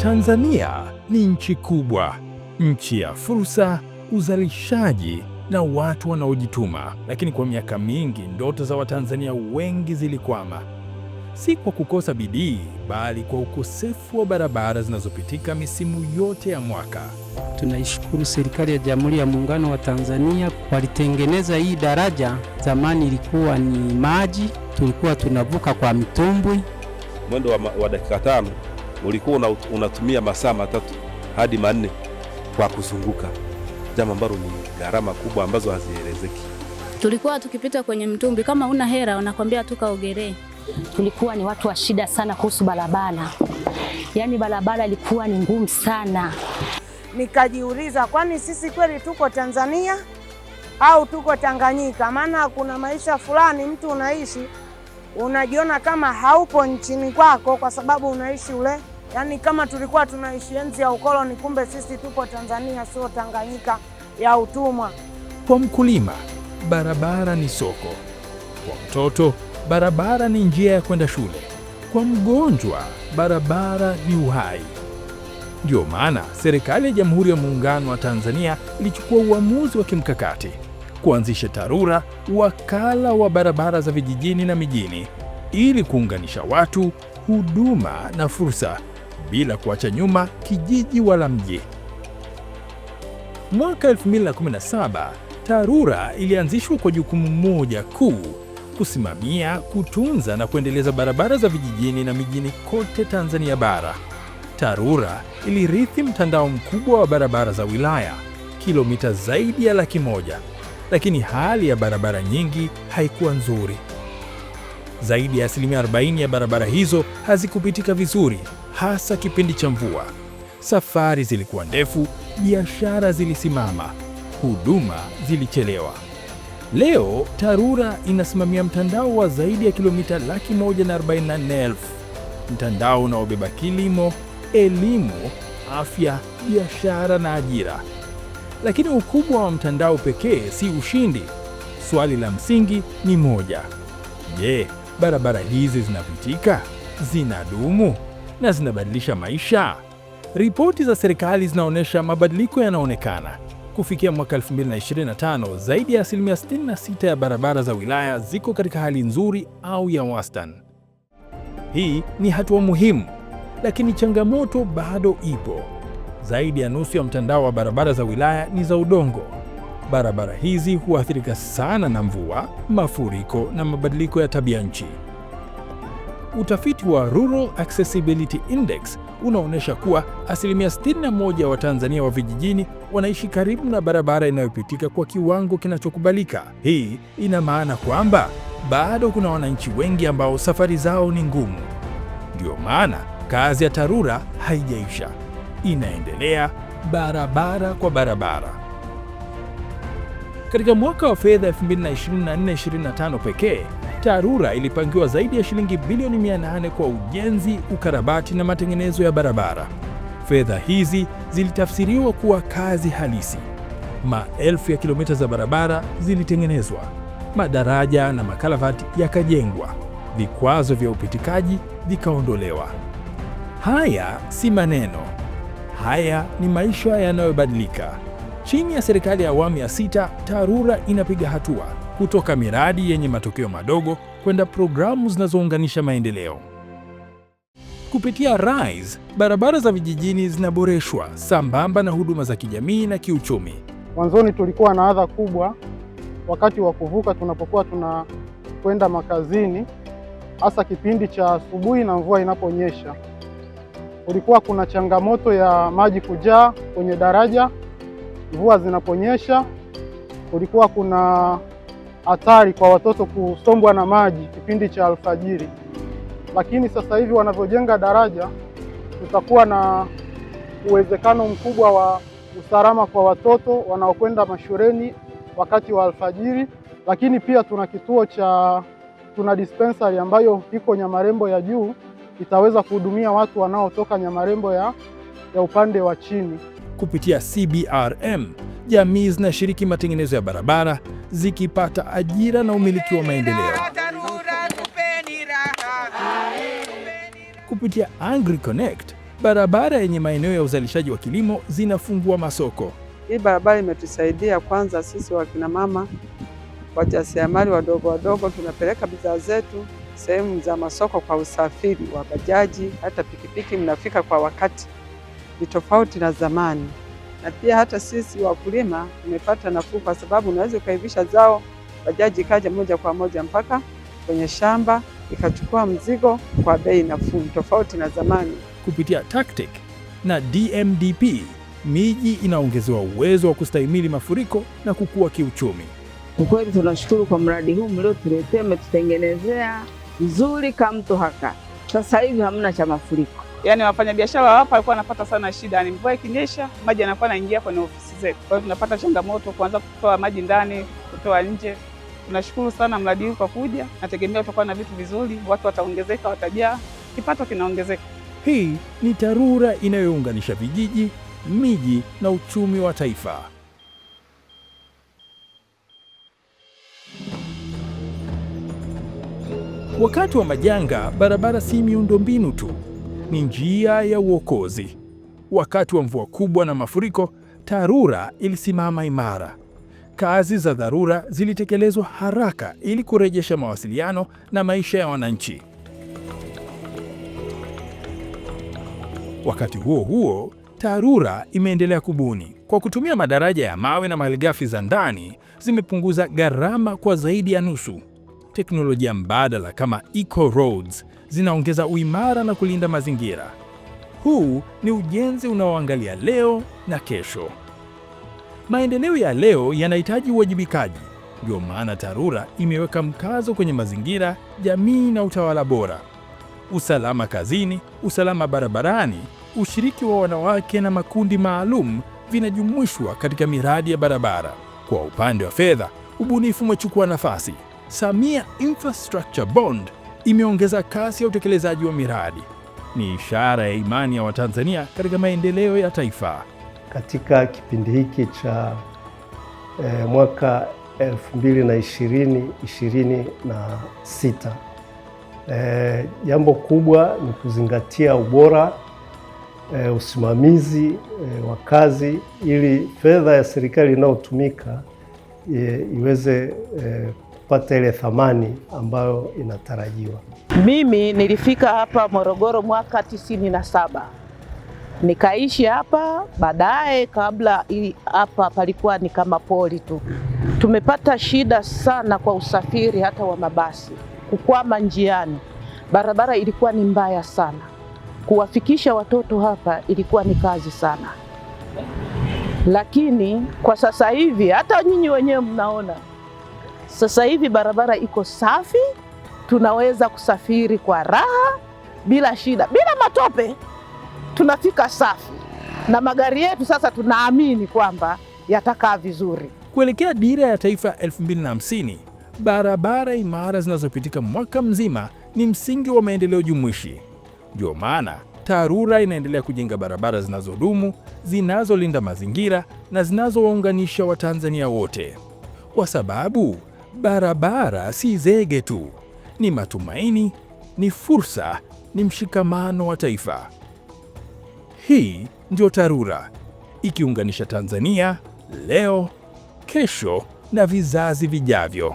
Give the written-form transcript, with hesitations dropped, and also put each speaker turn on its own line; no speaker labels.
Tanzania ni nchi kubwa, nchi ya fursa, uzalishaji na watu wanaojituma. Lakini kwa miaka mingi ndoto za Watanzania wengi zilikwama, si kwa kukosa bidii, bali kwa ukosefu wa barabara zinazopitika misimu yote ya mwaka.
Tunaishukuru serikali ya Jamhuri ya Muungano wa Tanzania, walitengeneza hii daraja. Zamani ilikuwa ni maji, tulikuwa tunavuka kwa mitumbwi.
Mwendo wa dakika 5 ulikuwa unatumia masaa 3 hadi 4 kwa kuzunguka, jambo ambalo ni gharama kubwa ambazo hazielezeki.
Tulikuwa tukipita kwenye mtumbwi, kama una hera wanakwambia tukaogelee.
Tulikuwa ni watu wa shida sana kuhusu barabara, yaani barabara ilikuwa ni ngumu sana.
Nikajiuliza, kwani sisi kweli tuko Tanzania au tuko Tanganyika? Maana kuna maisha fulani mtu unaishi unajiona kama haupo nchini kwako kwa sababu unaishi ule, yaani kama tulikuwa tunaishi enzi ya ukoloni, kumbe sisi tupo Tanzania, sio Tanganyika ya utumwa.
Kwa mkulima, barabara ni soko. Kwa mtoto, barabara ni njia ya kwenda shule. Kwa mgonjwa, barabara ni uhai. Ndio maana serikali ya Jamhuri ya Muungano wa Tanzania ilichukua uamuzi wa kimkakati kuanzisha TARURA, wakala wa barabara za vijijini na mijini, ili kuunganisha watu, huduma na fursa bila kuacha nyuma kijiji wala mji. Mwaka 2017, TARURA ilianzishwa kwa jukumu moja kuu: kusimamia, kutunza na kuendeleza barabara za vijijini na mijini kote Tanzania bara. TARURA ilirithi mtandao mkubwa wa barabara za wilaya, kilomita zaidi ya 100,000, lakini hali ya barabara nyingi haikuwa nzuri. Zaidi ya 40% ya barabara hizo hazikupitika vizuri, hasa kipindi cha mvua. Safari zilikuwa ndefu, biashara zilisimama, huduma zilichelewa. Leo TARURA inasimamia mtandao wa zaidi ya kilomita 144,000, mtandao unaobeba kilimo, elimu, afya, biashara na ajira. Lakini ukubwa wa mtandao pekee si ushindi. Swali la msingi ni moja: je, barabara hizi zinapitika, zinadumu na zinabadilisha maisha? Ripoti za serikali zinaonyesha mabadiliko yanaonekana. Kufikia mwaka 2025, zaidi ya 66% ya barabara za wilaya ziko katika hali nzuri au ya wastani. Hii ni hatua muhimu, lakini changamoto bado ipo. Zaidi ya nusu ya mtandao wa barabara za wilaya ni za udongo. Barabara hizi huathirika sana na mvua, mafuriko na mabadiliko ya tabia nchi. Utafiti wa Rural Accessibility Index unaonyesha kuwa 61% ya Watanzania wa vijijini wanaishi karibu na barabara inayopitika kwa kiwango kinachokubalika. Hii ina maana kwamba bado kuna wananchi wengi ambao safari zao ni ngumu. Ndio maana kazi ya TARURA haijaisha, inaendelea barabara kwa barabara. Katika mwaka wa fedha 2024-2025 pekee, TARURA ilipangiwa zaidi ya shilingi bilioni 800 kwa ujenzi, ukarabati na matengenezo ya barabara. Fedha hizi zilitafsiriwa kuwa kazi halisi. Maelfu ya kilomita za barabara zilitengenezwa, madaraja na makalavati yakajengwa, vikwazo vya upitikaji vikaondolewa. Haya si maneno, haya ni maisha yanayobadilika. Chini ya serikali ya awamu ya 6, TARURA inapiga hatua kutoka miradi yenye matokeo madogo kwenda programu zinazounganisha maendeleo. Kupitia RISE, barabara za vijijini zinaboreshwa sambamba na huduma za kijamii na kiuchumi.
Mwanzoni tulikuwa na adha kubwa wakati wa kuvuka tunapokuwa tunakwenda makazini, hasa kipindi cha asubuhi na mvua inaponyesha. Kulikuwa kuna changamoto ya maji kujaa kwenye daraja mvua zinaponyesha. Kulikuwa kuna hatari kwa watoto kusombwa na maji kipindi cha alfajiri. Lakini sasa hivi wanavyojenga daraja, tutakuwa na uwezekano mkubwa wa usalama kwa watoto wanaokwenda mashuleni wakati wa alfajiri. Lakini pia tuna dispensary ambayo iko Nyamarembo ya juu, itaweza kuhudumia watu wanaotoka Nyamarembo ya upande wa chini.
Kupitia CBRM, jamii zinashiriki matengenezo ya barabara, zikipata ajira na umiliki wa maendeleo. Kupitia AgriConnect, barabara yenye maeneo ya uzalishaji wa kilimo zinafungua masoko.
Hii barabara imetusaidia kwanza sisi wakina mama wajasiriamali wadogo wadogo, tunapeleka bidhaa zetu sehemu za masoko kwa usafiri wa bajaji, hata pikipiki mnafika kwa wakati, ni tofauti na zamani. Na pia hata sisi wakulima tumepata nafuu, kwa sababu unaweza ukaivisha zao, bajaji ikaja moja kwa moja mpaka kwenye shamba ikachukua mzigo kwa bei nafuu, tofauti na zamani.
Kupitia TACTIC na DMDP, miji inaongezewa uwezo wa kustahimili mafuriko na kukua kiuchumi.
Kwa kweli tunashukuru kwa mradi huu mliotuletea, umetutengenezea vizuri kama mto haka. Sasa hivi hamna cha mafuriko.
Yaani wafanyabiashara hapa walikuwa wanapata sana shida, ni mvua ikinyesha maji yanakuwa yanaingia kwenye ofisi zetu. Kwa hiyo tunapata changamoto kuanza kutoa maji ndani, kutoa nje. Tunashukuru sana mradi huu kwa kuja. Nategemea utakuwa na vitu vizuri, watu wataongezeka, watajaa, kipato kinaongezeka.
Hii ni TARURA inayounganisha vijiji, miji na uchumi wa taifa. Wakati wa majanga, barabara si miundombinu tu, ni njia ya uokozi. Wakati wa mvua kubwa na mafuriko, TARURA ilisimama imara. Kazi za dharura zilitekelezwa haraka ili kurejesha mawasiliano na maisha ya wananchi. Wakati huo huo, TARURA imeendelea kubuni. Kwa kutumia madaraja ya mawe na malighafi za ndani, zimepunguza gharama kwa zaidi ya nusu. Teknolojia mbadala kama Eco Roads zinaongeza uimara na kulinda mazingira. Huu ni ujenzi unaoangalia leo na kesho. Maendeleo ya leo yanahitaji uwajibikaji. Ndio maana TARURA imeweka mkazo kwenye mazingira, jamii na utawala bora. Usalama kazini, usalama barabarani, ushiriki wa wanawake na makundi maalum vinajumuishwa katika miradi ya barabara. Kwa upande wa fedha, ubunifu umechukua nafasi. Samia Infrastructure Bond imeongeza kasi ya utekelezaji wa miradi. Ni ishara ya imani ya Watanzania katika maendeleo ya taifa.
Katika kipindi hiki cha mwaka 2020-2026, jambo kubwa ni kuzingatia ubora, usimamizi wa kazi, ili fedha ya serikali inayotumika iweze kupata ile thamani ambayo inatarajiwa.
Mimi nilifika hapa Morogoro mwaka 97. Nikaishi hapa, baadaye kabla hapa palikuwa ni kama poli tu. Tumepata shida sana kwa usafiri, hata wa mabasi kukwama njiani. Barabara ilikuwa ni mbaya sana. Kuwafikisha watoto hapa ilikuwa ni kazi sana. Lakini kwa sasa hivi, hata nyinyi wenyewe mnaona, sasa hivi barabara iko safi, tunaweza kusafiri kwa raha, bila shida, bila matope. Tunafika safi. Na magari yetu sasa tunaamini kwamba yatakaa vizuri.
Kuelekea dira ya taifa 2050, barabara imara zinazopitika mwaka mzima ni msingi wa maendeleo jumuishi. Ndio maana TARURA inaendelea kujenga barabara zinazodumu, zinazolinda mazingira na zinazowaunganisha Watanzania wote. Kwa sababu barabara si zege tu, ni matumaini, ni fursa, ni mshikamano wa taifa. Hii ndio TARURA, ikiunganisha Tanzania leo, kesho na vizazi vijavyo.